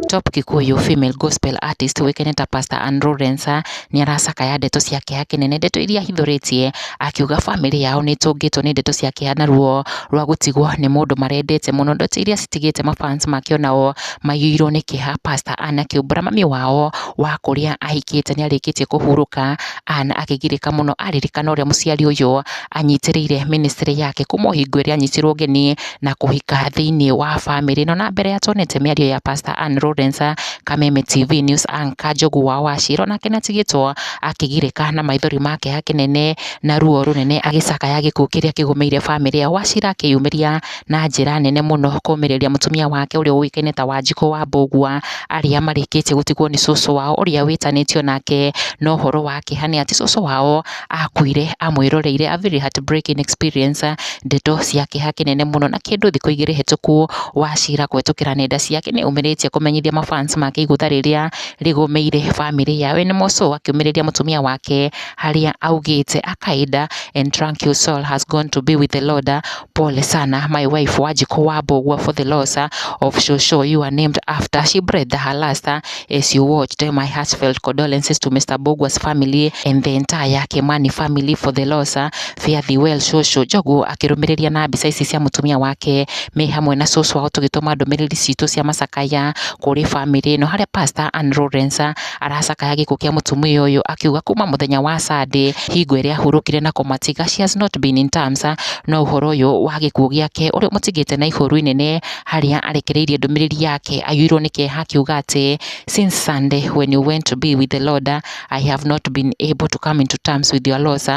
top Kikuyu female gospel artist wikeneta Pastor Ann Lawrence ni aracakaya ndeto ciake hakinene, ndeto iria hithuritie akiuga family yao ni tungitwo ni ndeto ciake na ruo rwa gutigwo ni mundu marendete muno, ndeto iria citigite mafans make nao mayuirwo ni kiha. Pastor Ann akiumbura mami wao wa kuria ahikite ni arikitie kuhuruka. Ann akigirika muno aririkana uria muciari uyu anyitiriire ministry yake kuma hingo iria anyitirwo ngeni na kuhika thiini wa family no. Na mbere ya tonete miario ya Pastor Ann Lawrence, Kameme TV News anchor Njogu wa Wachira nake natigitwo akigirika na maithori make hakinene na ruo runene agicakaya gikuo kiria kigumeire family ya Wachira, akiyumiria na njira nene muno kumiriria mutumia wake uria uikaine ta Wanjiku wa Mbugua aria marikitie gutigwo ni cucu wao uria witanitio nake. No horo wake hani ati cucu wao akuire amwiroreire, a very heartbreaking experience. Ndeto ciake hakinene muno na kindu thiku igiri hituku Wachira kwetukira nenda ciake ni umiritie kumenyithia mafans make igutha riria rigumeire family yawe. Ni moco akiumiriria mutumia wake haria augite akaida and tranquil soul has gone to be with the Lord. Pole sana my wife Wanjiku wa Mbugua for the loss of Shosho you are named after. She breathed her last as you watched. My heartfelt condolences to Mr. Mbugua's family and the entire Kimani family for the loss. Fare thee well Shosho. Njogu akirumiriria na mbica ici cia mutumia wake me hamwe na cucu wao tugituma ndumiriri citu cia macakaya kuri family no haria Pastor Ann Lawrence aracakaya gikuo kia mutumia uyu akiuga kuma muthenya wa Sunday hingo iria hurukire na kumatiga she has not been in terms no uhoro uyu wa gikuo giake uria mutigite na ihuru inene haria arekereirie ndumiriri yake ayuirwo ni kieha akiuga ati since Sunday when you went to be with the Lord I have not been able to come into terms with your loss.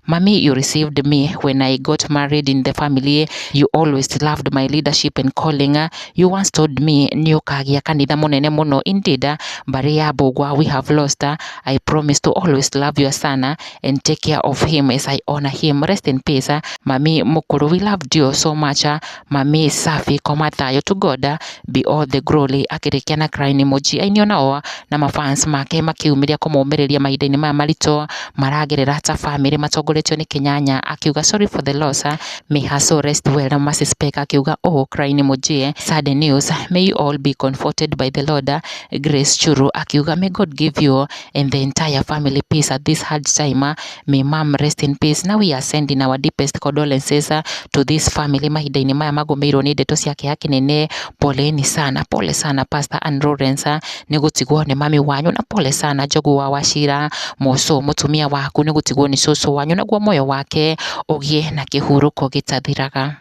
Mommy, you received me when I got married in the family. You always loved my leadership and calling. You once told me niukagia kanitha munene muno. Indeed, mbari ya Mbugua we have lost. I promise to always love your son and take care of him as I honor him. Rest in peace. Mami mukuru, we loved you so much. Mami safi koma thayo, to God be all the glory. Akirikia na crying emoji ainio nao na mafans make makiumiria kumumiriria mahinda-ini maya marito maragerera ta family matongoretio ni Kinyanya, akiuga sorry for the loss. May her soul rest well. Na Mrs. Peck akiuga oh crying emoji, sad news. May you all be comforted by the Lord. Grace Churu akiuga may God give you and the entire family peace at this hard time. May mom rest in peace. Now we are sending our deepest condolences to this family mahinda-ini maya magumeirwo ni ndeto ciake hakinene. Poleni sana, pole sana Pastor Ann Lawrence ni gutigwo ni mami wanyu, na pole sana Njogu wa Wachira moco mutumia waku ni gutigwo ni cucu wanyu, naguo moyo wake ugie na kihuruko gitathiraga.